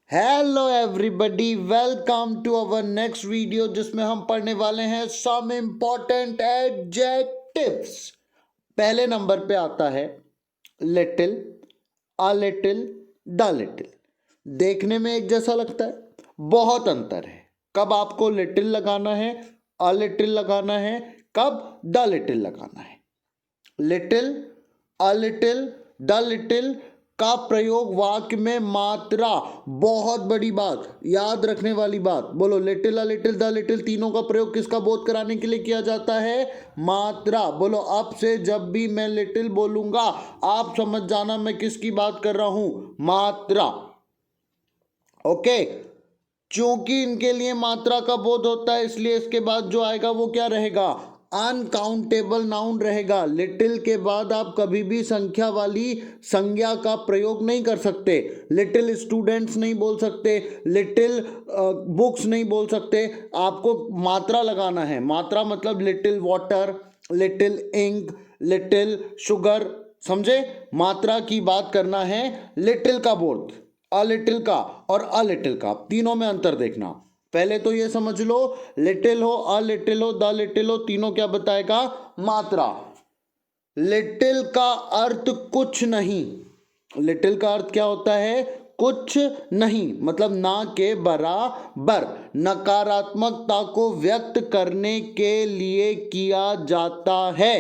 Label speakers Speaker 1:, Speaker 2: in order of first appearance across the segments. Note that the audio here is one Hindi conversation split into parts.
Speaker 1: Hello everybody, welcome to our next video जिसमें हम पढ़ने वाले हैं सम इम्पॉर्टेंट एडजेक्टिव्स। पहले नंबर पे आता है little, a little, the little. देखने में एक जैसा लगता है, बहुत अंतर है। कब आपको लिटिल लगाना है, अ लिटिल लगाना है, कब द लिटिल लगाना है। Little, a little, the little का प्रयोग वाक्य में मात्रा, बहुत बड़ी बात, याद रखने वाली बात। बोलो, little, a little, the little तीनों का प्रयोग किसका बोध कराने के लिए किया जाता है? मात्रा। बोलो, अब से जब भी मैं लिटिल बोलूंगा आप समझ जाना मैं किसकी बात कर रहा हूं, मात्रा। ओके, चूंकि इनके लिए मात्रा का बोध होता है इसलिए इसके बाद जो आएगा वो क्या रहेगा? अनकाउंटेबल नाउन रहेगा। लिटिल के बाद आप कभी भी संख्या वाली संज्ञा का प्रयोग नहीं कर सकते। लिटिल स्टूडेंट्स नहीं बोल सकते, लिटिल बुक्स नहीं बोल सकते। आपको मात्रा लगाना है। मात्रा मतलब little water, little ink, little sugar. समझे? मात्रा की बात करना है। लिटिल का बोध, अ लिटिल का और अ लिटिल का, तीनों में अंतर देखना। पहले तो ये समझ लो, लिटिल हो, अ लिटिल हो, द लिटिल हो, तीनों क्या बताएगा? मात्रा। लिटिल का अर्थ कुछ नहीं। लिटिल का अर्थ क्या होता है? कुछ नहीं, मतलब ना के बराबर। नकारात्मकता को व्यक्त करने के लिए किया जाता है।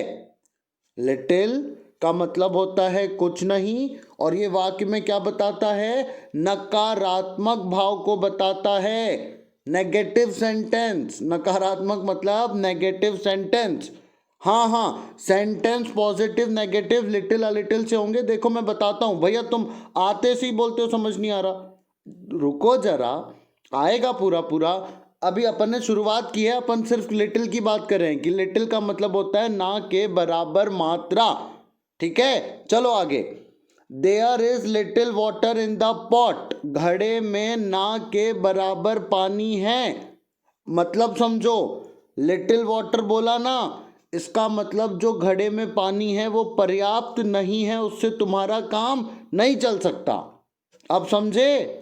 Speaker 1: लिटिल का मतलब होता है कुछ नहीं, और ये वाक्य में क्या बताता है? नकारात्मक भाव को बताता है। नेगेटिव सेंटेंस, नकारात्मक मतलब नेगेटिव सेंटेंस। हाँ हाँ, sentence positive negative little a little से होंगे। देखो मैं बताता हूं भैया, तुम आते से ही बोलते हो समझ नहीं आ रहा। रुको जरा, आएगा पूरा पूरा। अभी अपन ने शुरुआत की है, अपन सिर्फ लिटिल की बात कर रहे हैं कि लिटिल का मतलब होता है ना के बराबर मात्रा। ठीक है, चलो आगे। There is little water in the pot. घड़े में ना के बराबर पानी है। मतलब समझो, लिटिल वाटर बोला ना, इसका मतलब जो घड़े में पानी है वो पर्याप्त नहीं है, उससे तुम्हारा काम नहीं चल सकता। अब समझे?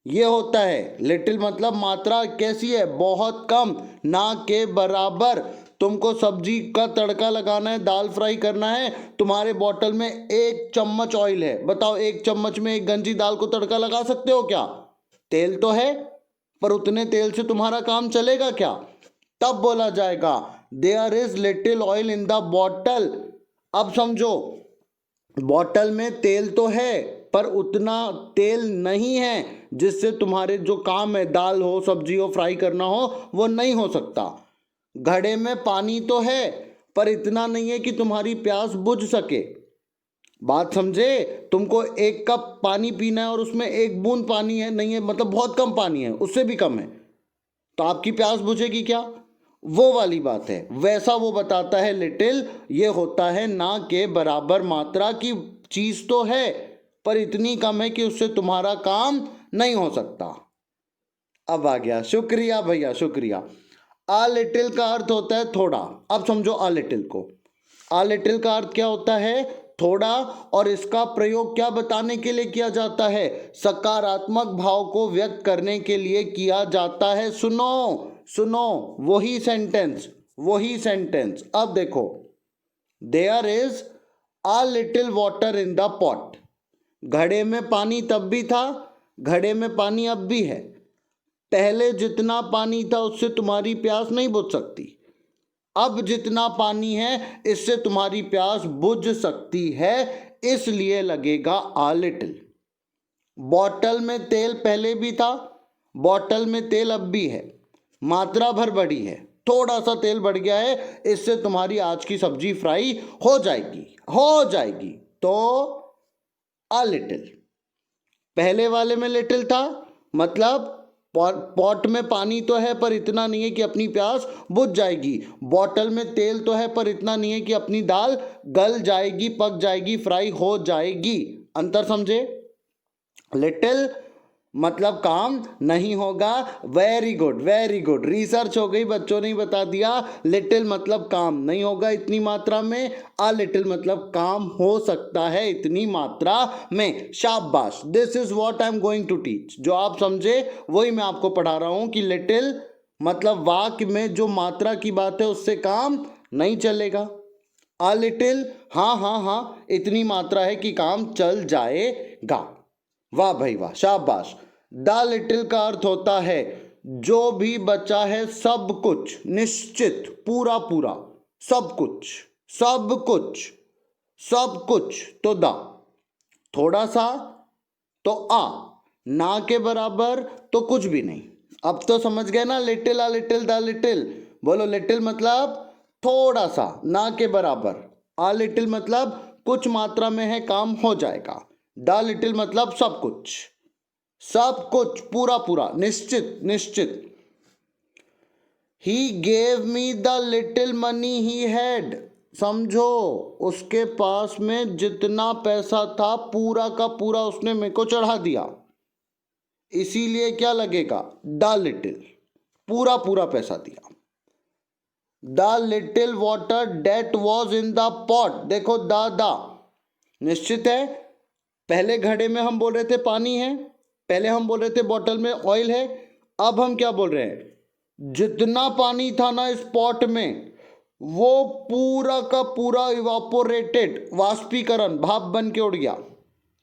Speaker 1: ये होता है लिटिल मतलब मात्रा कैसी है? बहुत कम, ना के बराबर। तुमको सब्जी का तड़का लगाना है, दाल फ्राई करना है, तुम्हारे बोतल में 1 चम्मच ऑयल है। बताओ, 1 चम्मच में एक गंजी दाल को तड़का लगा सकते हो क्या? तेल तो है, पर उतने तेल से तुम्हारा काम चलेगा क्या? तब बोला जाएगा there is little oil in the bottle. अब समझो, बॉटल में तेल तो है पर उतना तेल नहीं है जिससे तुम्हारे जो काम है, दाल हो, सब्जी हो, फ्राई करना हो, वो नहीं हो सकता। घड़े में पानी तो है पर इतना नहीं है कि तुम्हारी प्यास बुझ सके। बात समझे? तुमको 1 कप पानी पीना है और उसमें 1 बूंद पानी है, नहीं है, मतलब बहुत कम पानी है, उससे भी कम है, तो आपकी प्यास बुझेगी क्या? वो वाली बात है। वैसा वो बताता है लिटिल, ये होता है ना के बराबर मात्रा की चीज तो है पर इतनी कम है कि उससे तुम्हारा काम नहीं हो सकता। अब आ गया, शुक्रिया भैया, शुक्रिया। आ लिटिल का अर्थ होता है थोड़ा। अब समझो आ लिटिल को। आ लिटिल का अर्थ क्या होता है? थोड़ा। और इसका प्रयोग क्या बताने के लिए किया जाता है? सकारात्मक भाव को व्यक्त करने के लिए किया जाता है। सुनो सुनो, वही सेंटेंस, वही सेंटेंस। अब देखो, there is a little water in the pot. घड़े में पानी तब भी था, घड़े में पानी अब भी है। पहले जितना पानी था उससे तुम्हारी प्यास नहीं बुझ सकती। अब जितना पानी है इससे तुम्हारी प्यास बुझ सकती है, इसलिए लगेगा आ लिटिल। बॉटल में तेल पहले भी था, बॉटल में तेल अब भी है, मात्रा भर बढ़ी है, थोड़ा सा तेल बढ़ गया है, इससे तुम्हारी आज की सब्जी फ्राई हो जाएगी, हो जाएगी। तो आ लिटिल। पहले वाले में लिटिल था, मतलब पॉट में पानी तो है पर इतना नहीं है कि अपनी प्यास बुझ जाएगी। बॉटल में तेल तो है पर इतना नहीं है कि अपनी दाल गल जाएगी, पक जाएगी, फ्राई हो जाएगी। अंतर समझे? लिटिल मतलब काम नहीं होगा। Very good very good, research हो गई, बच्चों ने बता दिया। लिटिल मतलब काम नहीं होगा इतनी मात्रा में, अ लिटिल मतलब काम हो सकता है इतनी मात्रा में। शाबाश, this is what I am going to teach. जो आप समझे वही मैं आपको पढ़ा रहा हूं कि लिटिल मतलब वाक्य में जो मात्रा की बात है उससे काम नहीं चलेगा। अ लिटिल, हाँ हाँ हाँ, इतनी मात्रा है कि काम चल जाएगा। वाह भाई वाह, शाबाश। द लिटिल का अर्थ होता है जो भी बचा है सब कुछ, निश्चित, पूरा पूरा, सब कुछ, सब कुछ, सब कुछ। तो द, थोड़ा सा तो आ, ना के बराबर तो कुछ भी नहीं। अब तो समझ गए ना, little uh little the little. बोलो, लिटिल मतलब थोड़ा सा, ना के बराबर। आ लिटिल मतलब कुछ मात्रा में है, काम हो जाएगा। द लिटिल मतलब सब कुछ, सब कुछ, पूरा पूरा, निश्चित निश्चित। He gave me the little money he had, समझो उसके पास में जितना पैसा था पूरा का पूरा उसने मेरे को चढ़ा दिया, इसीलिए क्या लगेगा, द लिटिल, पूरा पूरा पैसा दिया। The little water that was in the pot, देखो द निश्चित है। पहले घड़े में हम बोल रहे थे पानी है, पहले हम बोल रहे थे बॉटल में ऑयल है, अब हम क्या बोल रहे हैं, जितना पानी था ना इस पॉट में वो पूरा का पूरा इवापोरेटेड, वाष्पीकरण, भाप बन के उड़ गया।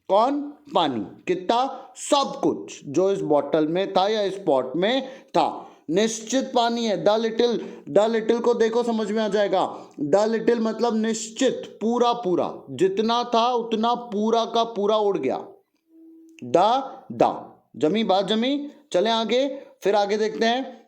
Speaker 1: कौन, पानी। कितना, सब कुछ जो इस बॉटल में था या इस पॉट में था, निश्चित पानी है। द लिटिल, द लिटिल को देखो समझ में आ जाएगा। द लिटिल मतलब निश्चित, पूरा पूरा, जितना था उतना पूरा का पूरा उड़ गया। द जमी, बात जमी। चले आगे, फिर आगे देखते हैं।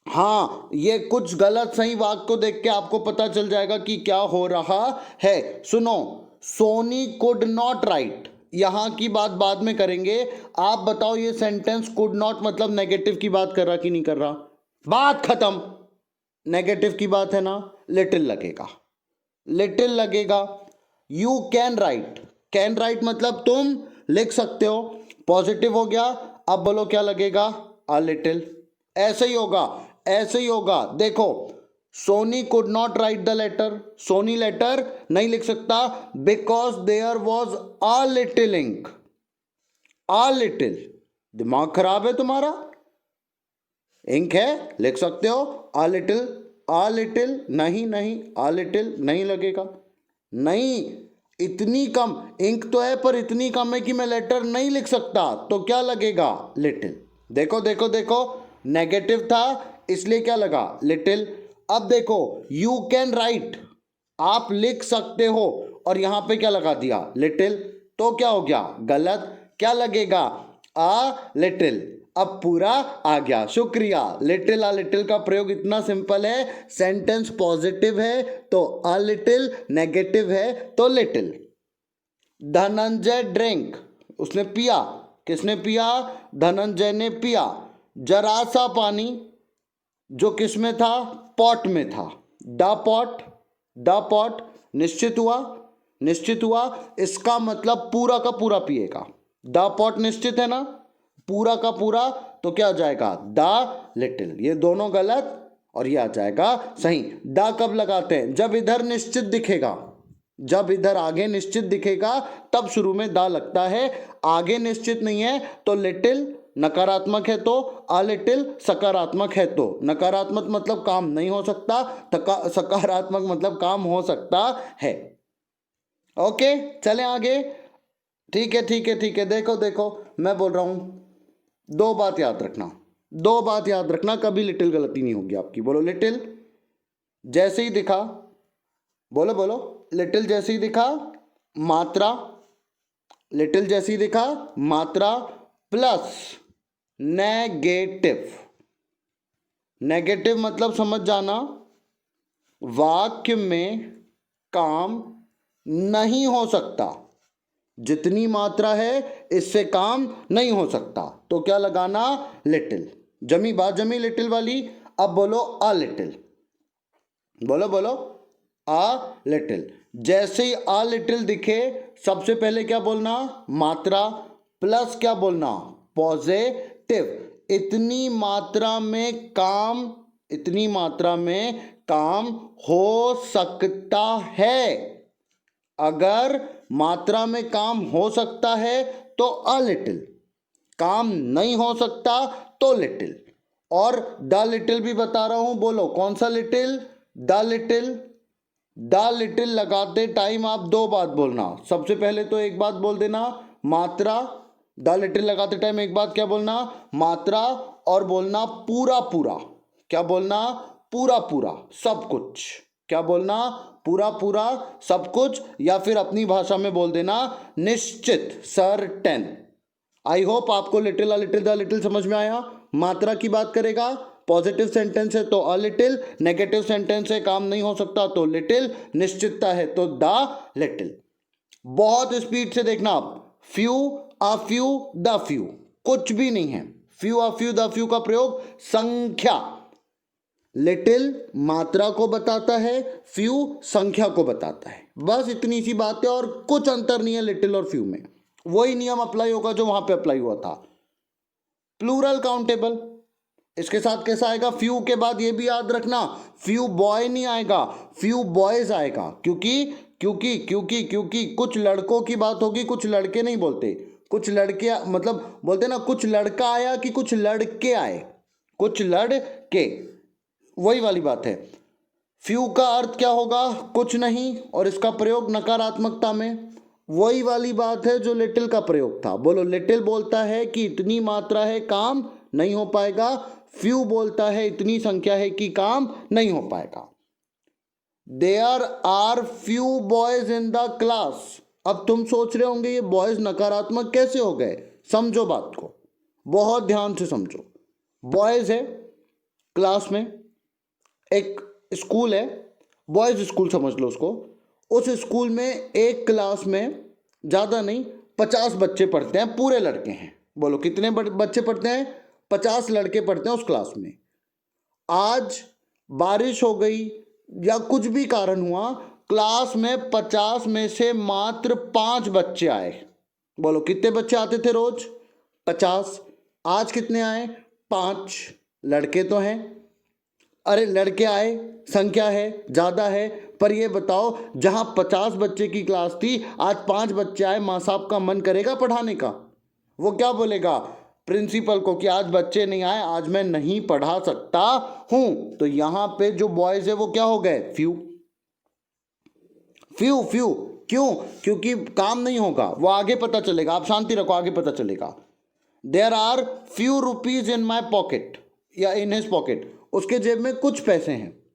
Speaker 1: हाँ, ये कुछ गलत सही वाक्य को देख के आपको पता चल जाएगा कि क्या हो रहा है। सुनो, सोनी कुड नॉट राइट, यहां की बात बाद में करेंगे। आप बताओ ये सेंटेंस कुड नॉट मतलब नेगेटिव की बात कर रहा कि नहीं कर रहा, बात खत्म। नेगेटिव की बात है ना, लिटिल लगेगा, लिटिल लगेगा। You can write, can write मतलब तुम लिख सकते हो, पॉजिटिव हो गया। अब बोलो क्या लगेगा, अ लिटिल। ऐसे ही होगा, ऐसे ही होगा। देखो, Soni could not write the letter, Soni letter नहीं लिख सकता because there was a little ink. A little, दिमाग खराब है तुम्हारा, इंक है लिख सकते हो, अ लिटिल, अ लिटिल नहीं नहीं, अ लिटिल नहीं लगेगा। नहीं, इतनी कम इंक तो है पर इतनी कम है कि मैं लेटर नहीं लिख सकता, तो क्या लगेगा, लिटिल। देखो देखो देखो, नेगेटिव था इसलिए क्या लगा, लिटिल। अब देखो, यू कैन राइट, आप लिख सकते हो, और यहां पे क्या लगा दिया, लिटिल, तो क्या हो गया, गलत। क्या लगेगा, आ लिटिल। अब पूरा आ गया, शुक्रिया। लिटिल आ लिटिल का प्रयोग इतना सिंपल है। सेंटेंस पॉजिटिव है तो अ लिटिल, नेगेटिव है तो लिटिल। धनंजय ड्रिंक, उसने पिया, किसने पिया, धनंजय ने पिया जरा सा पानी, जो किस में था, पॉट में था। द पॉट, द पॉट, निश्चित हुआ, निश्चित हुआ। इसका मतलब पूरा का पूरा पिएगा। द पॉट निश्चित है ना, पूरा का पूरा, तो क्या आ जाएगा, द लिटिल। ये दोनों गलत और ये आ जाएगा सही। द कब लगाते हैं, जब इधर निश्चित दिखेगा, जब इधर आगे निश्चित दिखेगा तब शुरू में द लगता है। आगे निश्चित नहीं है तो लिटिल नकारात्मक है तो, अ लिटिल सकारात्मक है तो। नकारात्मक मतलब काम नहीं हो सकता, सकारात्मक मतलब काम हो सकता है। ओके, चले आगे। ठीक है ठीक है ठीक है, देखो देखो, मैं बोल रहा हूं, दो बात याद रखना, दो बात याद रखना, कभी लिटिल गलती नहीं होगी आपकी। बोलो, लिटिल जैसे ही दिखा, बोलो बोलो, लिटिल जैसे ही दिखा मात्रा, लिटिल जैसे ही दिखा मात्रा प्लस नेगेटिव। नेगेटिव मतलब समझ जाना, वाक्य में काम नहीं हो सकता, जितनी मात्रा है इससे काम नहीं हो सकता, तो क्या लगाना, लिटिल। जमी बात जमी, लिटिल वाली। अब बोलो अ लिटिल, बोलो बोलो, अ लिटिल। जैसे ही अ लिटिल दिखे सबसे पहले क्या बोलना, मात्रा प्लस क्या बोलना, पॉजिटिव। इतनी मात्रा में काम हो सकता है। अगर मात्रा में काम हो सकता है तो अ लिटिल, काम नहीं हो सकता तो लिटिल। और द लिटिल भी बता रहा हूं, बोलो कौन सा little? The little. The little लगाते टाइम आप दो बात बोलना। सबसे पहले तो एक बात बोल देना, मात्रा। द लिटिल लगाते टाइम एक बात क्या बोलना? मात्रा। और बोलना पूरा पूरा। क्या बोलना? पूरा पूरा सब कुछ। क्या बोलना? पूरा पूरा सब कुछ। या फिर अपनी भाषा में बोल देना निश्चित, सर्टेन। आई होप आपको little a little the little समझ में आया। मात्रा की बात करेगा, पॉजिटिव सेंटेंस है तो अ लिटिल, नेगेटिव सेंटेंस है काम नहीं हो सकता तो लिटिल, निश्चितता है तो द लिटिल। बहुत स्पीड से देखना आप। Few, a few, the few, कुछ भी नहीं है। Few, a few, the few का प्रयोग संख्या। लिटिल मात्रा को बताता है, फ्यू संख्या को बताता है। बस इतनी सी बात है और कुछ अंतर नहीं है लिटिल और फ्यू में। वही नियम अप्लाई होगा जो वहां पे अप्लाई हुआ था। प्लूरल काउंटेबल, इसके साथ कैसा आएगा? फ्यू के बाद ये भी याद रखना, फ्यू बॉय नहीं आएगा, फ्यू बॉयज आएगा। क्योंकि कुछ लड़कों की बात होगी, कुछ लड़के नहीं बोलते। कुछ लड़के मतलब बोलते ना, कुछ लड़का आया कि कुछ लड़के आए, कुछ लड़के, वही वाली बात है। फ्यू का अर्थ क्या होगा? कुछ नहीं, और इसका प्रयोग नकारात्मकता में। वही वाली बात है जो लिटिल का प्रयोग था। बोलो, लिटिल बोलता है कि इतनी मात्रा है काम नहीं हो पाएगा, फ्यू बोलता है इतनी संख्या है कि काम नहीं हो पाएगा। There are few boys in the class. अब तुम सोच रहे होंगे ये बॉयज नकारात्मक कैसे हो गए? समझो बात को, बहुत ध्यान से समझो। बॉयज है क्लास में, एक स्कूल है, बॉयज स्कूल समझ लो उसको। उस स्कूल में एक क्लास में ज़्यादा नहीं 50 बच्चे पढ़ते हैं, पूरे लड़के हैं। बोलो कितने बच्चे पढ़ते हैं? 50 लड़के पढ़ते हैं उस क्लास में। आज बारिश हो गई या कुछ भी कारण हुआ, क्लास में 50 में से मात्र 5 बच्चे आए। बोलो कितने बच्चे आते थे रोज? 50। आज कितने आए? 5। लड़के तो हैं, अरे लड़के आए, संख्या है, ज़्यादा है। पर ये बताओ, जहाँ 50 बच्चे की क्लास थी आज 5 बच्चे आए, माँ साहब का मन करेगा पढ़ाने का? वो क्या बोलेगा प्रिंसिपल को कि आज बच्चे नहीं आए, आज मैं नहीं पढ़ा सकता हूँ। तो यहाँ पे जो बॉयज है वो क्या हो गए? फ्यू। फ्यू फ्यू क्यों? क्योंकि काम नहीं होगा, वो आगे पता चलेगा। आप शांति रखो, आगे पता चलेगा। There are few rupees in my pocket या इन हिज पॉकेट, उसके जेब में कुछ पैसे हैं।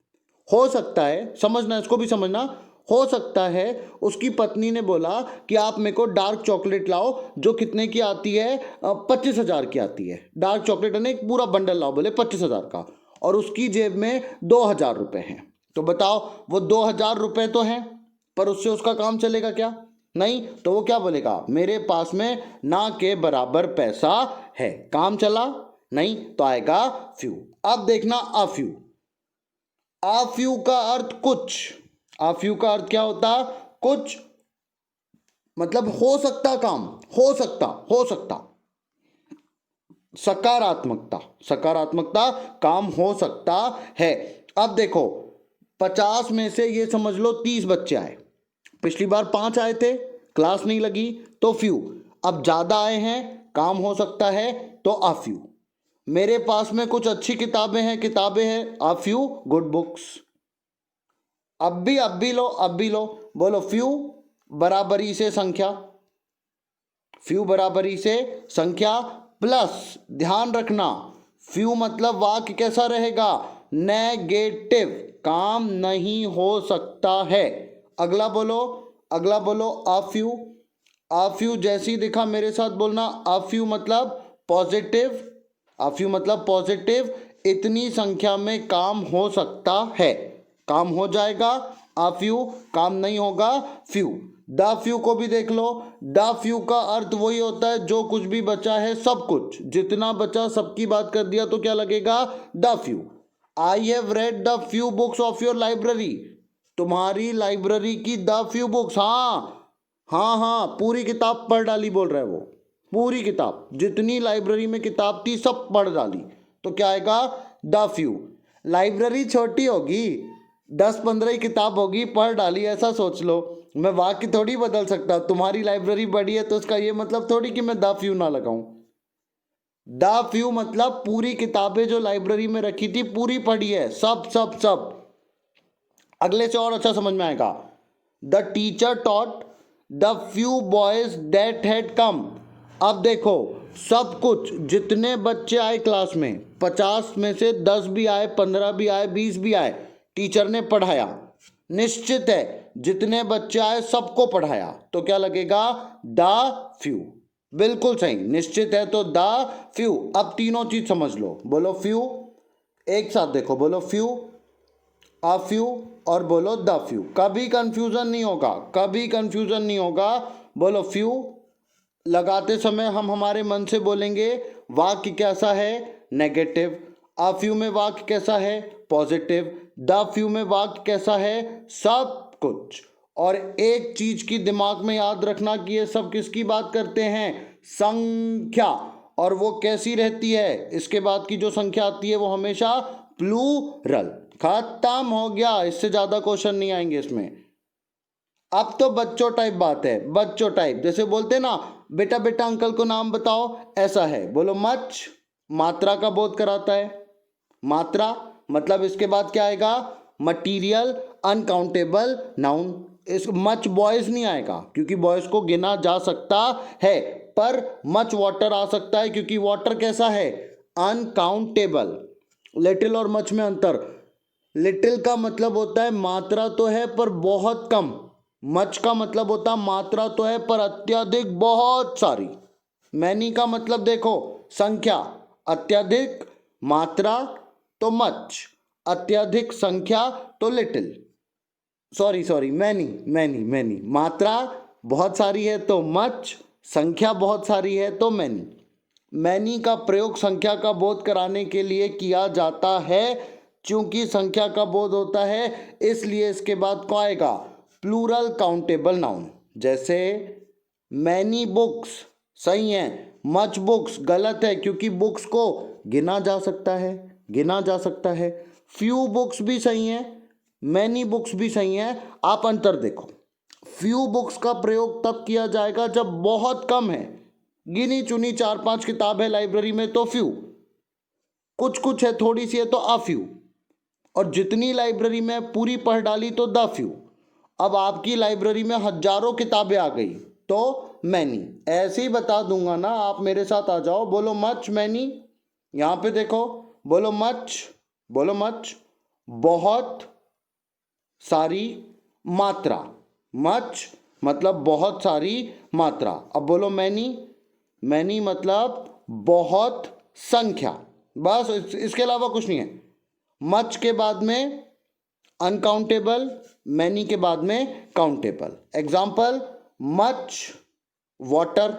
Speaker 1: हो सकता है, समझना, इसको भी समझना, हो सकता है उसकी पत्नी ने बोला कि आप मेरे को डार्क चॉकलेट लाओ जो कितने की आती है? 25,000 की आती है। डार्क चॉकलेट है ना, एक पूरा बंडल लाओ, बोले 25,000 का, और उसकी जेब में 2,000 रुपये हैं। तो बताओ, वो 2,000 रुपये तो हैं, पर उससे उसका काम चलेगा क्या? नहीं। तो वो क्या बोलेगा? मेरे पास में ना के बराबर पैसा है, काम चला नहीं। तो आएगा फ्यू। अब देखना अफ्यू। अफ्यू का अर्थ कुछ। अफ्यू का अर्थ क्या होता? कुछ, मतलब हो सकता काम, हो सकता। सकारात्मकता, सकारात्मकता, काम हो सकता है। अब देखो, 50 में से ये समझ लो 30 बच्चे आए। पिछली बार 5 आए थे, क्लास नहीं लगी तो फ्यू। अब ज़्यादा आए हैं, काम हो सकता है तो अफ्यू। मेरे पास में कुछ अच्छी किताबें हैं, अफ्यू गुड बुक्स। अब भी लो, बोलो फ्यू बराबरी से संख्या, फ्यू बराबरी से संख्या प्लस, ध्यान रखना फ्यू मतलब वाक्य कैसा रहेगा? नेगेटिव, काम नहीं हो सकता है। अगला बोलो अफ्यू। अफ्यू जैसी दिखा मेरे साथ बोलना, अफ्यू मतलब पॉजिटिव, अफ्यू मतलब पॉजिटिव, इतनी संख्या में काम हो सकता है, काम हो जाएगा। अफ्यू, काम नहीं होगा फ्यू। द फ्यू को भी देख लो। द फ्यू का अर्थ वही होता है जो कुछ भी बचा है, सब कुछ, जितना बचा सबकी बात कर दिया तो क्या लगेगा? The few. I have read the few books of your library, तुम्हारी लाइब्रेरी की द फ्यू बुक्स। हाँ, पूरी किताब पढ़ डाली बोल रहा है वो। पूरी किताब, जितनी लाइब्रेरी में किताब थी सब पढ़ डाली, तो क्या आएगा? The few. लाइब्रेरी छोटी होगी, 10-15 ही किताब होगी, पढ़ डाली, ऐसा सोच लो। मैं वाक्य थोड़ी बदल सकता। तुम्हारी लाइब्रेरी बड़ी है तो उसका ये मतलब थोड़ी कि मैं द फ्यू ना लगाऊं। द फ्यू मतलब पूरी किताबें जो लाइब्रेरी में रखी थी पूरी पढ़ी है, सब सब सब। अगले से और अच्छा समझ में आएगा। The teacher taught the few boys that had come. अब देखो, सब कुछ, जितने बच्चे आए क्लास में, 50 में से 10 भी आए, 15 भी आए, 20 भी आए, टीचर ने पढ़ाया। निश्चित है जितने बच्चे आए सबको पढ़ाया, तो क्या लगेगा? The few. बिल्कुल सही, निश्चित है तो द फ्यू। अब तीनों चीज समझ लो, बोलो फ्यू, एक साथ देखो, बोलो फ्यू, अ फ्यू और बोलो द फ्यू। कभी कंफ्यूजन नहीं होगा, कभी कंफ्यूजन नहीं होगा। बोलो फ्यू, लगाते समय हम हमारे मन से बोलेंगे वाक्य कैसा है? नेगेटिव। अ फ्यू में वाक्य कैसा है? पॉजिटिव। द फ्यू में वाक्य कैसा है? सब कुछ। और एक चीज की दिमाग में याद रखना कि ये सब किसकी बात करते हैं? संख्या। और वो कैसी रहती है? इसके बाद की जो संख्या आती है वो हमेशा प्लूरल। खत्म हो गया, इससे ज्यादा क्वेश्चन नहीं आएंगे इसमें। अब तो बच्चों टाइप बात है, बच्चों टाइप, जैसे बोलते ना, बेटा बेटा अंकल को नाम बताओ, ऐसा है। बोलो मच, मात्रा का बोध कराता है। मात्रा मतलब इसके बाद क्या आएगा? Material, uncountable noun. इस मच बॉयज नहीं आएगा क्योंकि बॉयज को गिना जा सकता है, पर मच वाटर आ सकता है क्योंकि वाटर कैसा है? अनकाउंटेबल। लिटिल और मच में अंतर। लिटिल का मतलब होता है मात्रा तो है पर बहुत कम। मच का मतलब होता है मात्रा तो है पर अत्यधिक, बहुत सारी। मैनी का मतलब देखो, संख्या। अत्यधिक मात्रा तो मच, अत्यधिक संख्या तो little. Sorry, many many many. मात्रा बहुत सारी है तो मच, संख्या बहुत सारी है तो मैनी। मैनी का प्रयोग संख्या का बोध कराने के लिए किया जाता है। चूंकि संख्या का बोध होता है इसलिए इसके बाद क्या आएगा? Plural countable noun. जैसे मैनी बुक्स सही है, मच बुक्स गलत है क्योंकि बुक्स को गिना जा सकता है, गिना जा सकता है। फ्यू बुक्स भी सही है, मैनी बुक्स भी सही है। आप अंतर देखो, फ्यू बुक्स का प्रयोग तब किया जाएगा जब बहुत कम है, गिनी चुनी 4-5 किताब है लाइब्रेरी में तो फ्यू, कुछ कुछ है, थोड़ी सी है तो आ फ्यू, और जितनी लाइब्रेरी में पूरी पढ़ डाली तो द फ्यू। अब आपकी लाइब्रेरी में हजारों किताबें आ गई तो मैनी। ऐसे ही बता दूंगा ना, आप मेरे साथ आ जाओ, बोलो मच मैनी। यहां पे देखो, बोलो मच, बोलो मच, बहुत सारी मात्रा। मच मतलब बहुत सारी मात्रा। अब बोलो मैनी, मैनी मतलब बहुत संख्या। बस इसके अलावा कुछ नहीं है। मच के बाद में अनकाउंटेबल, मैनी के बाद में काउंटेबल। एग्जाम्पल, मच वाटर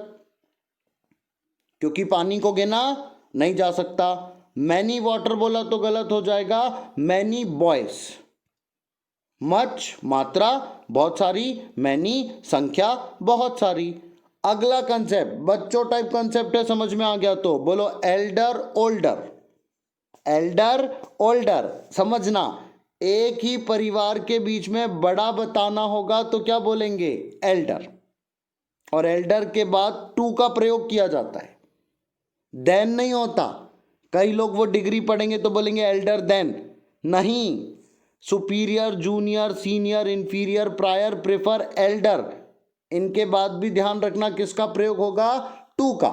Speaker 1: क्योंकि पानी को गिना नहीं जा सकता। मैनी वाटर बोला तो गलत हो जाएगा, मैनी बॉयज। मच मात्रा बहुत सारी, मैनी संख्या बहुत सारी। अगला कंसेप्ट बच्चों टाइप कंसेप्ट है, समझ में आ गया तो बोलो एल्डर ओल्डर। एल्डर ओल्डर समझना, एक ही परिवार के बीच में बड़ा बताना होगा तो क्या बोलेंगे? एल्डर। और एल्डर के बाद टू का प्रयोग किया जाता है, देन नहीं होता। कई लोग वो डिग्री पढ़ेंगे तो बोलेंगे एल्डर देन, नहीं। Superior, junior, senior, inferior, prior, prefer, Elder, इनके बाद भी ध्यान रखना किसका प्रयोग होगा? टू का।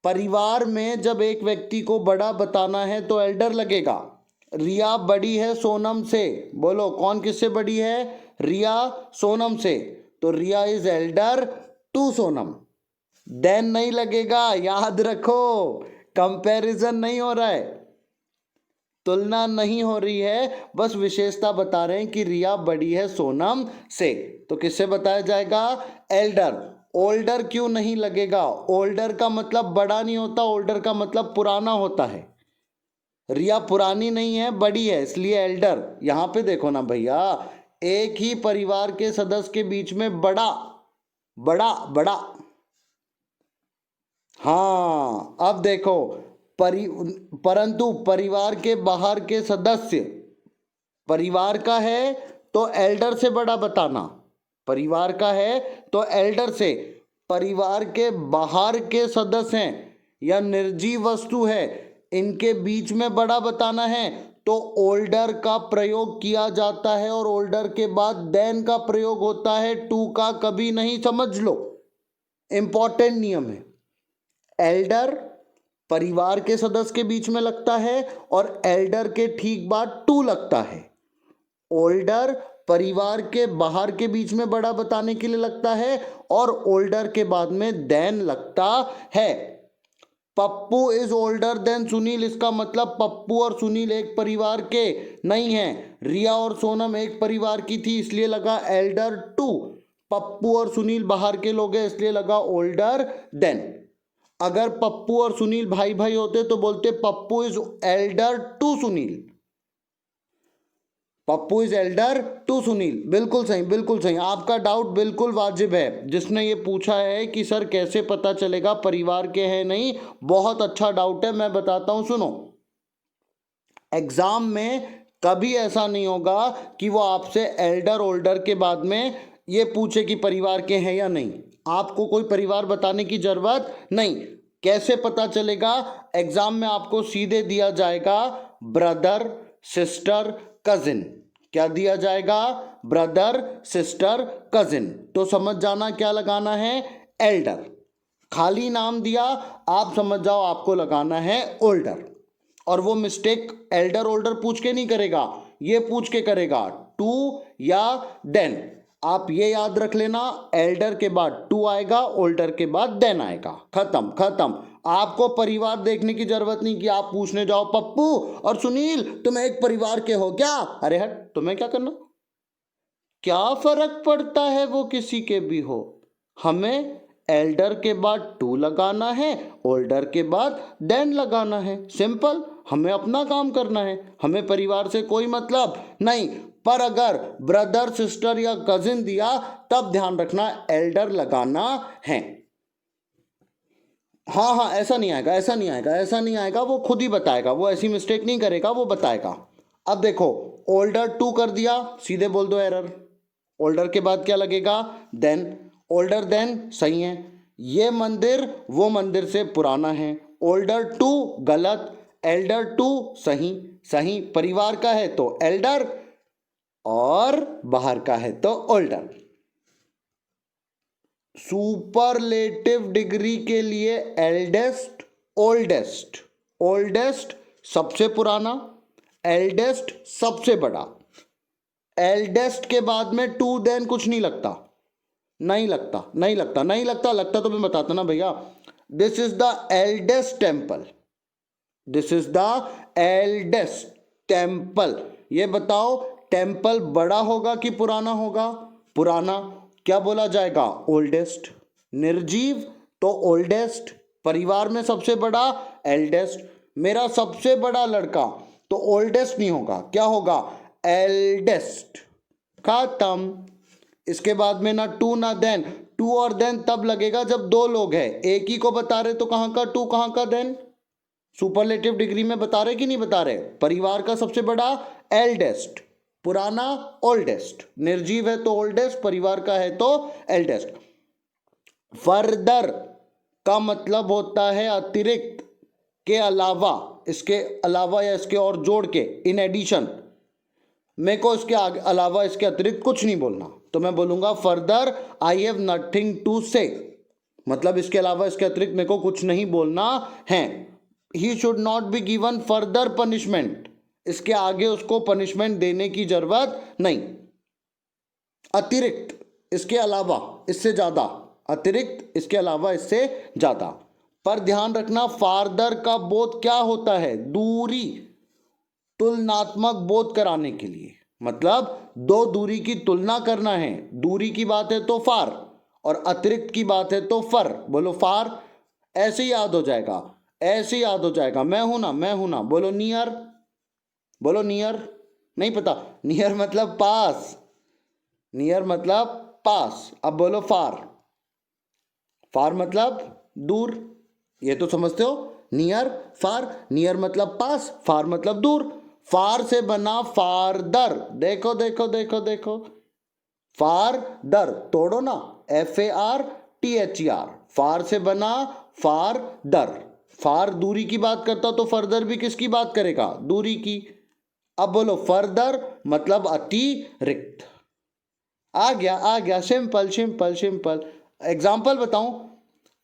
Speaker 1: परिवार में जब एक व्यक्ति को बड़ा बताना है तो एल्डर लगेगा। रिया बड़ी है सोनम से, बोलो कौन किससे बड़ी है? रिया सोनम से, तो Riya is elder to Sonam. Then नहीं लगेगा, याद रखो, कंपैरिजन नहीं हो रहा है, तुलना नहीं हो रही है, बस विशेषता बता रहे हैं कि रिया बड़ी है सोनम से, तो किससे बताया जाएगा? एल्डर। ओल्डर क्यों नहीं लगेगा? ओल्डर का मतलब बड़ा नहीं होता, ओल्डर का मतलब पुराना होता है। रिया पुरानी नहीं है, बड़ी है, इसलिए एल्डर। यहां पे देखो ना भैया, एक ही परिवार के सदस्य के बीच में बड़ा बड़ा बड़ा हाँ, अब देखो, परंतु परिवार के बाहर के सदस्य, परिवार का है तो एल्डर से बड़ा बताना, परिवार का है तो एल्डर से, परिवार के बाहर के सदस्य हैं या निर्जीव वस्तु है, इनके बीच में बड़ा बताना है तो ओल्डर का प्रयोग किया जाता है, और ओल्डर के बाद देन का प्रयोग होता है, टू का कभी नहीं, समझ लो, इंपॉर्टेंट नियम है। एल्डर परिवार के सदस्य के बीच में लगता है और एल्डर के ठीक बाद टू लगता है। ओल्डर परिवार के बाहर के बीच में बड़ा बताने के लिए लगता है और ओल्डर के बाद में देन लगता है। Pappu is older than Sunil, इसका मतलब पप्पू और सुनील एक परिवार के नहीं हैं। रिया और सोनम एक परिवार की थी, इसलिए लगा एल्डर टू। पप्पू और सुनील बाहर के लोग हैं, इसलिए लगा ओल्डर देन। अगर पप्पू और सुनील भाई भाई होते तो बोलते Pappu is elder to Sunil, Pappu is elder to Sunil. बिल्कुल सही, बिल्कुल सही, आपका डाउट बिल्कुल वाजिब है। जिसने ये पूछा है कि सर कैसे पता चलेगा परिवार के हैं नहीं, बहुत अच्छा डाउट है, मैं बताता हूं, सुनो। एग्जाम में कभी ऐसा नहीं होगा कि वो आपसे एल्डर ओल्डर के बाद में ये पूछे कि परिवार के हैं या नहीं। आपको कोई परिवार बताने की जरूरत नहीं। कैसे पता चलेगा? एग्जाम में आपको सीधे दिया जाएगा ब्रदर सिस्टर कजिन। क्या दिया जाएगा? Brother sister cousin. तो समझ जाना क्या लगाना है, एल्डर। खाली नाम दिया, आप समझ जाओ आपको लगाना है ओल्डर। और वो मिस्टेक एल्डर ओल्डर पूछ के नहीं करेगा, ये पूछ के करेगा टू या देन। आप ये याद रख लेना, एल्डर के बाद टू आएगा, ओल्डर के बाद देन आएगा, खत्म खत्म। आपको परिवार देखने की जरूरत नहीं कि आप पूछने जाओ पप्पू और सुनील तुम एक परिवार के हो क्या? अरे हट, तुम्हें क्या करना, क्या फर्क पड़ता है वो किसी के भी हो। हमें एल्डर के बाद टू लगाना है, ओल्डर के बाद देन लगाना है, सिंपल। हमें अपना काम करना है, हमें परिवार से कोई मतलब नहीं। पर अगर ब्रदर सिस्टर या कजिन दिया तब ध्यान रखना एल्डर लगाना है। हाँ हाँ, ऐसा नहीं आएगा, ऐसा नहीं आएगा, ऐसा नहीं आएगा, वो खुद ही बताएगा, वो ऐसी मिस्टेक नहीं करेगा, वो बताएगा। अब देखो, ओल्डर टू कर दिया, सीधे बोल दो एरर। ओल्डर के बाद क्या लगेगा? देन। ओल्डर देन सही है, ये मंदिर वो मंदिर से पुराना है। ओल्डर टू गलत, एल्डर टू सही। सही, परिवार का है तो एल्डर और बाहर का है तो ओल्डर। सुपरलेटिव डिग्री के लिए एल्डेस्ट ओल्डेस्ट, ओल्डेस्ट सबसे पुराना, एल्डेस्ट सबसे बड़ा। एल्डेस्ट के बाद में टू देन कुछ नहीं लगता, नहीं लगता, नहीं लगता, नहीं लगता, लगता तो मैं बताता ना भैया। This is the eldest temple, this is the eldest temple. ये बताओ टेम्पल बड़ा होगा कि पुराना होगा? पुराना। क्या बोला जाएगा? ओल्डेस्ट। निर्जीव तो ओल्डेस्ट, परिवार में सबसे बड़ा एल्डेस्ट। मेरा सबसे बड़ा लड़का तो ओल्डेस्ट नहीं होगा, क्या होगा? एल्डेस्ट। खत्म। इसके बाद में ना टू ना देन, टू और देन तब लगेगा जब दो लोग हैं, एक ही को बता रहे तो कहां का टू कहां का देन? सुपरलेटिव डिग्री में बता रहे कि नहीं बता रहे? परिवार का सबसे बड़ा एल्डेस्ट, पुराना ओल्डेस्ट, निर्जीव है तो ओल्डेस्ट, परिवार का है तो एल्डेस्ट। फर्दर का मतलब होता है अतिरिक्त, के अलावा, इसके अलावा या इसके और जोड़ के, इन एडिशन। मेरे को इसके अलावा इसके अतिरिक्त कुछ नहीं बोलना, तो मैं बोलूंगा further I have nothing to say, मतलब इसके अलावा इसके अतिरिक्त मेरे को कुछ नहीं बोलना है। He should not be given further punishment, इसके आगे उसको पनिशमेंट देने की जरूरत नहीं। अतिरिक्त, इसके अलावा, इससे ज्यादा, अतिरिक्त इसके अलावा इससे ज्यादा। पर ध्यान रखना फार्दर का बोध क्या होता है? दूरी, तुलनात्मक बोध कराने के लिए, मतलब दो दूरी की तुलना करना है। दूरी की बात है तो फार, और अतिरिक्त की बात है तो फर। बोलो फार, ऐसे ही याद हो जाएगा, ऐसे ही याद हो जाएगा। मैं हूं ना, मैं हूं ना, बोलो नियर, बोलो नियर। नहीं पता? नियर मतलब पास, नियर मतलब पास। अब बोलो फार, फार मतलब दूर। ये तो समझते हो। नियर फार, नियर मतलब पास, फार मतलब दूर। फार से बना फारदर, देखो देखो देखो देखो, फारदर तोड़ो ना, FARTHER, फार से बना फारदर। फार दूरी की बात करता तो फर्दर भी किसकी बात करेगा, दूरी की। अब बोलो फर्दर मतलब अतिरिक्त। आ गया, सिंपल सिंपल सिंपल। एग्जाम्पल बताऊं,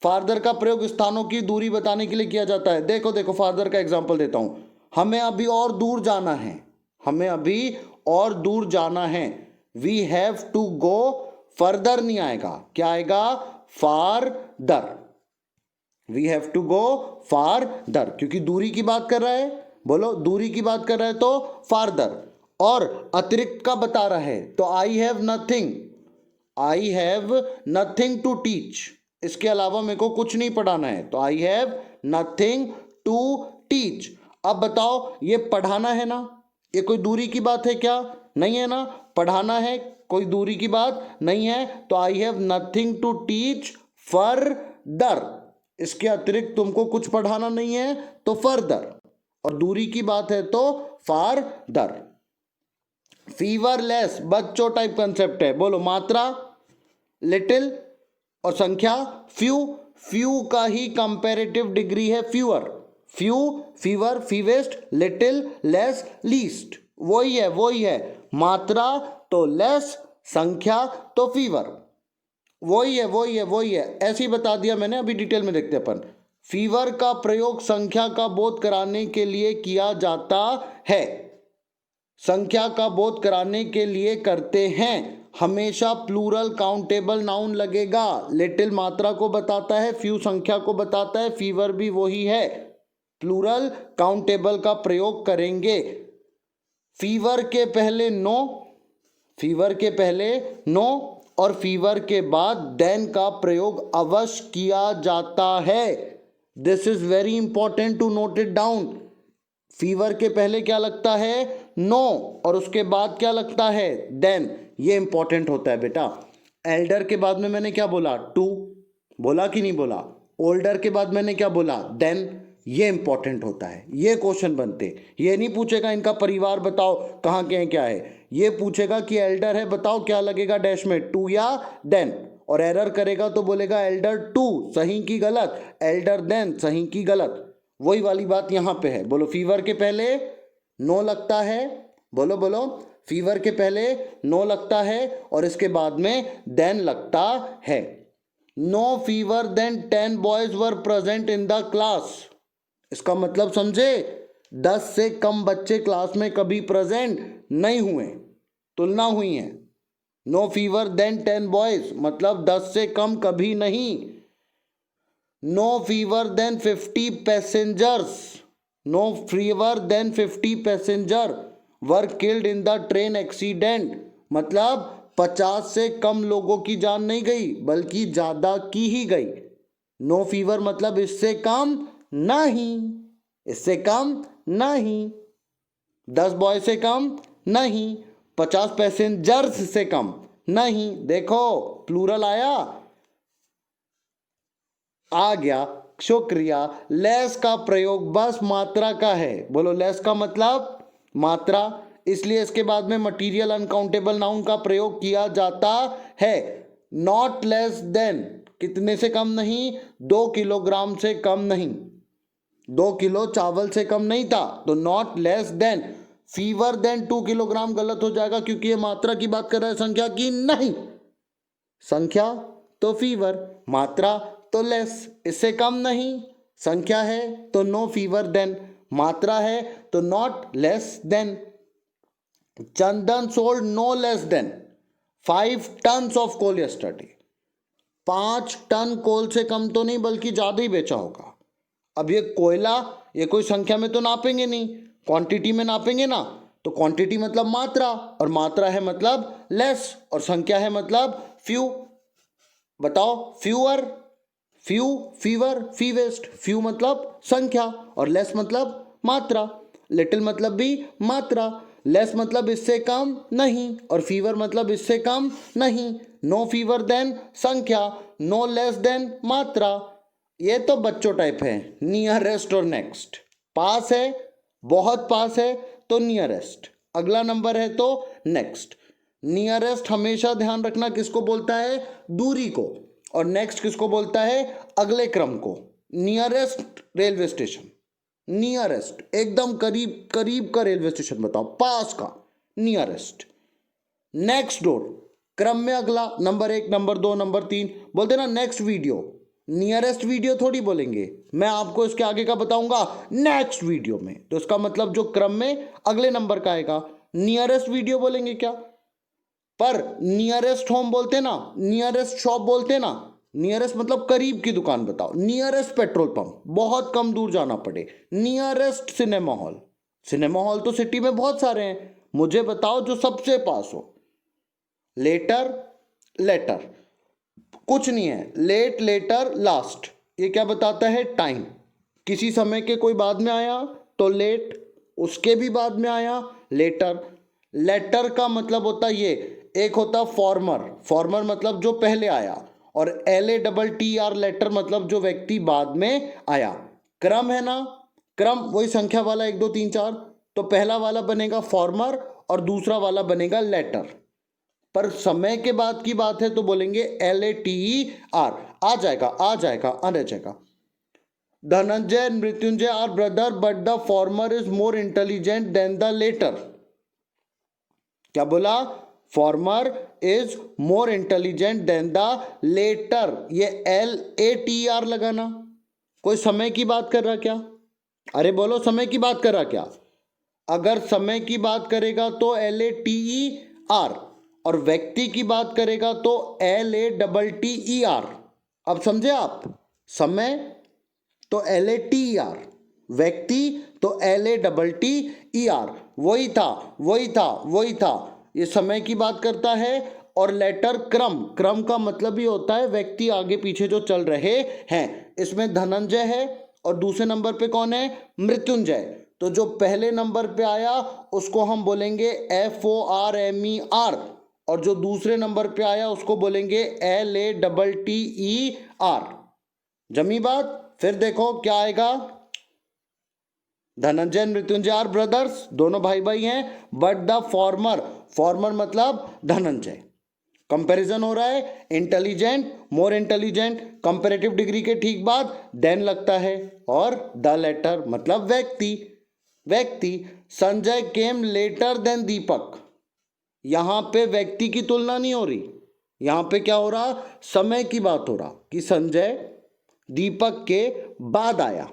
Speaker 1: फार्दर का प्रयोग स्थानों की दूरी बताने के लिए किया जाता है। देखो देखो फार्दर का एग्जाम्पल देता हूं। हमें अभी और दूर जाना है, हमें अभी और दूर जाना है। We have to go further नहीं आएगा, क्या आएगा, farther. We have to go farther, क्योंकि दूरी की बात कर रहा है। बोलो दूरी की बात कर रहा है तो फारदर। और अतिरिक्त का बता रहा है तो I have nothing, I have nothing to teach. इसके अलावा मेरे को कुछ नहीं पढ़ाना है, तो I have nothing to teach. अब बताओ ये पढ़ाना है ना, ये कोई दूरी की बात है क्या, नहीं है ना। पढ़ाना है, कोई दूरी की बात नहीं है, तो I have nothing to teach further. इसके अतिरिक्त तुमको कुछ पढ़ाना नहीं है तो फर्दर, और दूरी की बात है तो फारदर। फीवरलेस बच्चों टाइप कंसेप्ट है। बोलो मात्रा लिटिल और संख्या फ्यू। फ्यू का ही कंपैरेटिव डिग्री है fewer. Few, fewer, fewest, little, less, least, वही है। मात्रा तो लेस, संख्या तो फीवर, वही है। ऐसे ही बता दिया मैंने, अभी डिटेल में देखते अपन। फीवर का प्रयोग संख्या का बोध कराने के लिए किया जाता है, संख्या का बोध कराने के लिए करते हैं। हमेशा प्लूरल काउंटेबल नाउन लगेगा। लिटिल मात्रा को बताता है, फ्यू संख्या को बताता है, फीवर भी वही है। प्लूरल काउंटेबल का प्रयोग करेंगे। फीवर के पहले नो, फीवर के पहले नो और फीवर के बाद देन का प्रयोग अवश्य किया जाता है। This is very important to note it down. Fewer के पहले क्या लगता है, नो, और उसके बाद क्या लगता है, देन। ये इंपॉर्टेंट होता है बेटा। एल्डर के बाद में मैंने क्या बोला, टू, बोला कि नहीं बोला। ओल्डर के बाद मैंने क्या बोला, देन। ये इंपॉर्टेंट होता है, ये क्वेश्चन बनते। ये नहीं पूछेगा इनका परिवार बताओ कहाँ के हैं क्या है, ये पूछेगा कि एल्डर है बताओ क्या लगेगा डैश में, टू या देन। और एरर करेगा तो बोलेगा एल्डर टू सही की गलत, एल्डर देन सही की गलत। वही वाली बात यहाँ पे है। बोलो फीवर के पहले नो लगता है, बोलो बोलो, फीवर के पहले नो लगता है और इसके बाद में देन लगता है। No fewer than 10 boys were present in the class. इसका मतलब समझे, 10 से कम बच्चे क्लास में कभी प्रेजेंट नहीं हुए, तुलना हुई है। नो फीवर देन 10 बॉयज मतलब 10 से कम कभी नहीं। No fewer than 50 passengers, no fewer than 50 passenger were killed in the train accident मतलब 50 से कम लोगों की जान नहीं गई बल्कि ज्यादा की ही गई। नो फीवर मतलब इससे कम नहीं, इससे कम नहीं, 10 बॉय से कम नहीं, 50 पैसेंजर्स से कम नहीं। देखो प्लूरल आया, आ गया, शुक्रिया। लेस का प्रयोग बस मात्रा का है। बोलो लेस का मतलब मात्रा, इसलिए इसके बाद में मटीरियल अनकाउंटेबल नाउन का प्रयोग किया जाता है। नॉट लेस देन कितने से कम नहीं, 2 किलोग्राम से कम नहीं, 2 किलो चावल से कम नहीं था, तो not less than. Fewer than 2 kilogram गलत हो जाएगा क्योंकि ये मात्रा की बात कर रहा है, संख्या की नहीं। संख्या तो फीवर, मात्रा तो लेस, इससे कम नहीं। संख्या है तो नो फीवर देन, मात्रा है तो not less than. Chandan sold no less than 5 tons of coal yesterday. 5 ton coal से कम तो नहीं बल्कि ज्यादा ही बेचा होगा। अब ये कोयला, ये कोई संख्या में तो नापेंगे नहीं, क्वांटिटी में नापेंगे ना, तो क्वांटिटी मतलब मात्रा, और मात्रा है मतलब लेस, और संख्या है मतलब फ्यू। बताओ फ्यूअर, फ्यू, फीवर, फीवेस्ट। फ्यू मतलब संख्या और लेस मतलब मात्रा। लिटिल मतलब भी मात्रा, लेस मतलब इससे कम नहीं, और फीवर मतलब इससे कम नहीं। नो फीवर देन संख्या, नो लेस देन मात्रा। ये तो बच्चों टाइप है, नियरेस्ट और नेक्स्ट। पास है, बहुत पास है तो नियरेस्ट, अगला नंबर है तो नेक्स्ट। नियरेस्ट हमेशा ध्यान रखना किसको बोलता है, दूरी को, और नेक्स्ट किसको बोलता है, अगले क्रम को। नियरेस्ट रेलवे स्टेशन, नियरेस्ट एकदम करीब करीब का रेलवे स्टेशन बताओ, पास का, नियरेस्ट। नेक्स्ट डोर क्रम में अगला, नंबर 1, नंबर 2, नंबर 3, बोलते ना नेक्स्ट वीडियो। नियरेस्ट वीडियो थोड़ी बोलेंगे, मैं आपको इसके आगे का बताऊंगा नेक्स्ट वीडियो में, तो इसका मतलब जो क्रम में अगले नंबर का आएगा, नियरेस्ट वीडियो बोलेंगे क्या। पर नियरेस्ट होम बोलते ना, नियरेस्ट शॉप बोलते ना, नियरेस्ट मतलब करीब की दुकान बताओ, नियरेस्ट पेट्रोल पंप, बहुत कम दूर जाना पड़े, nearest cinema hall. Cinema hall तो सिटी में बहुत सारे हैं, मुझे बताओ जो सबसे पास हो। लेटर, लेटर कुछ नहीं है, लेट, लेटर, लास्ट, ये क्या बताता है, टाइम। किसी समय के कोई बाद में आया तो लेट, उसके भी बाद में आया लेटर। लेटर का मतलब होता ये, एक होता फॉर्मर, फॉर्मर मतलब जो पहले आया, और LATTR लेटर मतलब जो व्यक्ति बाद में आया। क्रम है ना, क्रम वही संख्या वाला 1 2 3 4, तो पहला वाला बनेगा फॉर्मर और दूसरा वाला बनेगा लेटर। पर समय के बाद की बात है तो बोलेंगे LATER, आ जाएगा, आ जाएगा, आ जाएगा। Dhananjay and Mrityunjay are brother but the former is more intelligent than the latter. क्या बोला, former is more intelligent than the latter, ये LATER लगाना। कोई समय की बात कर रहा क्या, अरे बोलो समय की बात कर रहा क्या। अगर समय की बात करेगा तो LATER, और व्यक्ति की बात करेगा तो LATTER। अब समझे आप, समय तो LATER, व्यक्ति तो LATTER, वही था वही था वही था, ये समय की बात करता है। और लेटर क्रम, क्रम का मतलब ही होता है व्यक्ति आगे पीछे जो चल रहे हैं। इसमें धनंजय है और दूसरे नंबर पे कौन है, मृत्युंजय, तो जो पहले नंबर पे आया उसको हम बोलेंगे FORMER, और जो दूसरे नंबर पे आया उसको बोलेंगे LATTER। जमी बात, फिर देखो क्या आएगा, धनंजय मृत्युंजय आर ब्रदर्स, दोनों भाई भाई हैं, बट द फॉर्मर, फॉर्मर मतलब धनंजय। कंपैरिजन हो रहा है, intelligent, more intelligent, comparative degree के ठीक बाद देन लगता है, और द लेटर मतलब व्यक्ति, व्यक्ति। संजय केम लेटर देन दीपक, यहां पे व्यक्ति की तुलना नहीं हो रही, यहां पे क्या हो रहा, समय की बात हो रहा कि संजय दीपक के बाद आया,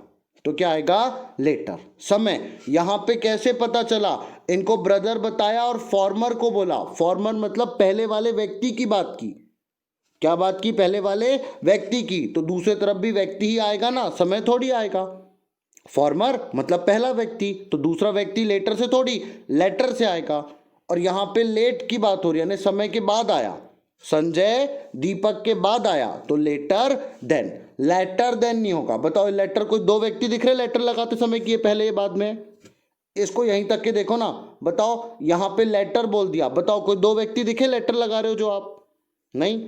Speaker 1: तो क्या आएगा, लेटर। समय यहां पे कैसे पता चला, इनको ब्रदर बताया और फॉर्मर को बोला, फॉर्मर मतलब पहले वाले व्यक्ति की बात की, क्या बात की, पहले वाले व्यक्ति की, तो दूसरे तरफ भी व्यक्ति ही आएगा ना, समय थोड़ी आएगा। फॉर्मर मतलब पहला व्यक्ति, तो दूसरा व्यक्ति लेटर से थोड़ी, लेटर से आएगा। और यहां पे लेट की बात हो रही है, यानी समय के बाद आया, संजय दीपक के बाद आया, तो लेटर देन, लेटर देन नहीं होगा। बताओ लेटर, कोई दो व्यक्ति दिख रहे लेटर लगाते समय कि ये पहले ये बाद में, इसको यहीं तक के देखो ना, बताओ यहां पे लेटर बोल दिया, बताओ कोई दो व्यक्ति दिखे लेटर लगा रहे हो जो आप, नहीं।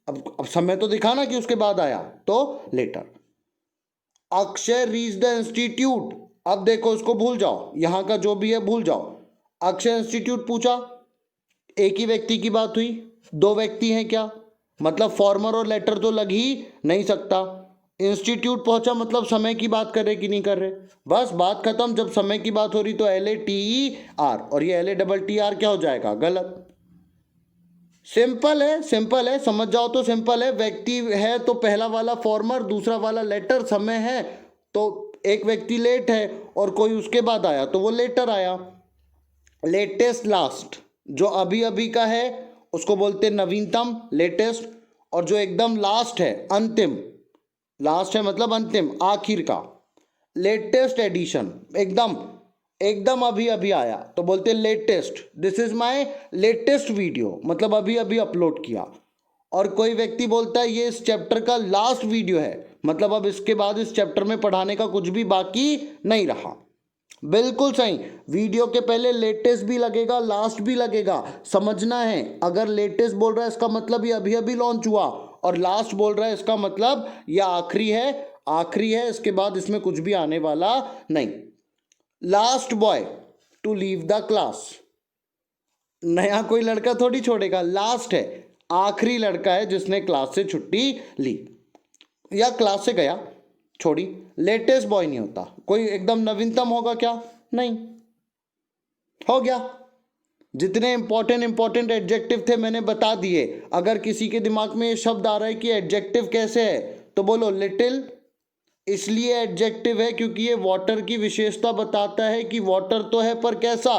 Speaker 1: अब समय तो दिखा ना कि उसके बाद आया, तो latter. Akshay reach the institute, अब देखो इसको भूल जाओ, यहां का जो भी है भूल जाओ। अक्षय इंस्टीट्यूट पूछा, एक ही व्यक्ति की बात हुई, दो व्यक्ति हैं क्या, मतलब फॉर्मर और लेटर तो लग ही नहीं सकता। इंस्टीट्यूट पहुंचा मतलब समय की बात कर रहे कि नहीं कर रहे, बस बात खत्म। जब समय की बात हो रही तो LATER, और ये LATTER क्या हो जाएगा, गलत। सिंपल है, सिंपल है, समझ जाओ तो सिंपल है। व्यक्ति है तो पहला वाला फॉर्मर, दूसरा वाला लेटर। समय है तो एक व्यक्ति लेट है और कोई उसके बाद आया तो वो लेटर आया। लेटेस्ट, लास्ट, जो अभी अभी का है उसको बोलते नवीनतम, लेटेस्ट। और जो एकदम लास्ट है, अंतिम, लास्ट है मतलब अंतिम, आखिर का, लेटेस्ट एडिशन, एकदम एकदम अभी अभी आया तो बोलते latest, this is my latest video, मतलब अभी अभी अपलोड किया। और कोई व्यक्ति बोलता है ये इस चैप्टर का लास्ट वीडियो है, मतलब अब इसके बाद इस चैप्टर में पढ़ाने का कुछ भी बाकी नहीं रहा। बिल्कुल सही, वीडियो के पहले लेटेस्ट भी लगेगा, लास्ट भी लगेगा, समझना है। अगर लेटेस्ट बोल रहा है इसका मतलब ये अभी अभी लॉन्च हुआ, और लास्ट बोल रहा है इसका मतलब ये आखिरी है, आखिरी है, इसके बाद इसमें कुछ भी आने वाला नहीं। Last boy to leave the class, नया कोई लड़का थोड़ी छोड़ेगा, लास्ट है, आखिरी लड़का है जिसने क्लास से छुट्टी ली या क्लास से गया, छोड़ी। लेटेस्ट बॉय नहीं होता, कोई एकदम नवीनतम होगा क्या? नहीं। हो गया। जितने इंपॉर्टेंट एडजेक्टिव थे मैंने बता दिए। अगर किसी के दिमाग में ये शब्द आ रहा है कि एडजेक्टिव कैसे है, तो बोलो लिटिल। इसलिए एडजेक्टिव है क्योंकि ये वाटर की विशेषता बताता है कि वाटर तो है पर कैसा?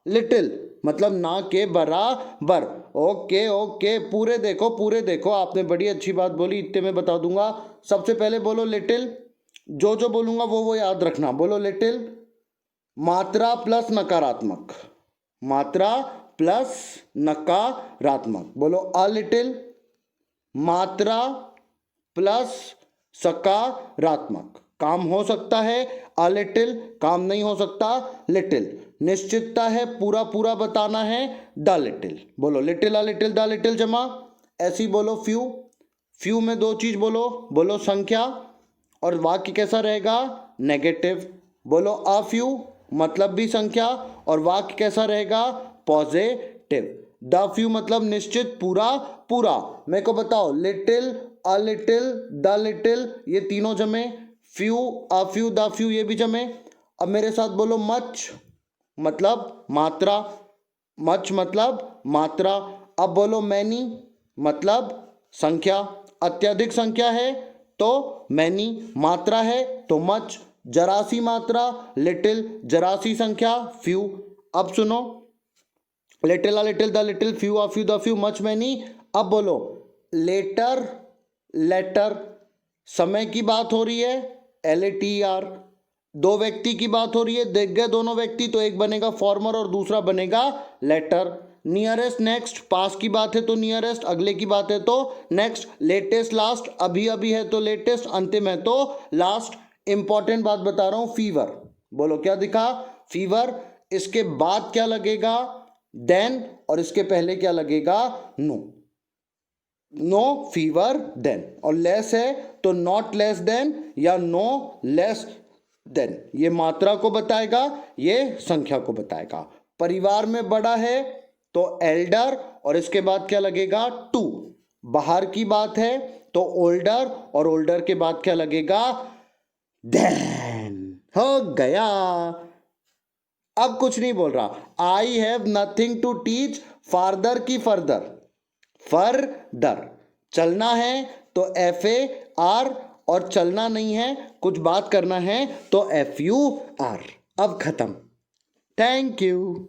Speaker 1: लिटिल, मतलब ना के बराबर। ओके ओके, पूरे देखो, आपने बड़ी अच्छी बात बोली, इतने में बता दूंगा। सबसे पहले बोलो लिटिल, जो बोलूंगा वो याद रखना। बोलो लिटिल, मात्रा प्लस नकारात्मक, मात्रा प्लस नकारात्मक। बोलो अ लिटिल, मात्रा प्लस सकारात्मक। काम हो सकता है अ लिटिल, काम नहीं हो सकता लिटिल। निश्चितता है, पूरा पूरा बताना है द लिटिल। बोलो little a little the little जमा। ऐसी बोलो फ्यू, फ्यू में दो चीज बोलो संख्या, और वाक्य कैसा रहेगा? नेगेटिव। बोलो अ फ्यू, मतलब भी संख्या, और वाक्य कैसा रहेगा? पॉजिटिव। द फ्यू मतलब निश्चित, पूरा पूरा। मेरे को बताओ, little, a little, the little, ये तीनों जमे। Few, a few, the few, ये भी जमे। अब मेरे साथ बोलो मच, मतलब मात्रा, मच मतलब मात्रा। अब बोलो मैनी, मतलब संख्या, अत्यधिक संख्या है तो मैनी, मात्रा है तो मच, जरासी मात्रा लिटिल, जरासी संख्या फ्यू। अब सुनो, little a little, the little, few a few, the few, much many. अब बोलो लेटर, लेटर, समय की बात हो रही है, LATER। दो व्यक्ति की बात हो रही है, देख गए दोनों व्यक्ति, तो एक बनेगा फॉर्मर और दूसरा बनेगा लेटर। नियरेस्ट, नेक्स्ट, पास की बात है तो नियरेस्ट, अगले की बात है तो नेक्स्ट। लेटेस्ट, लास्ट, अभी अभी है तो लेटेस्ट, अंतिम है तो लास्ट। इंपॉर्टेंट बात बता रहा हूं, फीवर। बोलो क्या दिखा? फीवर। इसके बाद क्या लगेगा? देन, और इसके पहले क्या लगेगा? नो। नो फीवर देन, और लेस है तो नॉट लेस देन या नो लेस देन। ये मात्रा को बताएगा, ये संख्या को बताएगा। परिवार में बड़ा है तो एल्डर, और इसके बाद क्या लगेगा? टू। बाहर की बात है तो ओल्डर, और ओल्डर के बाद क्या लगेगा? देन। हो गया। अब कुछ नहीं बोल रहा। I have nothing to teach farther की फर्दर, फर्दर। चलना है तो FAR, और चलना नहीं है, कुछ बात करना है तो FUR। अब खत्म। Thank you.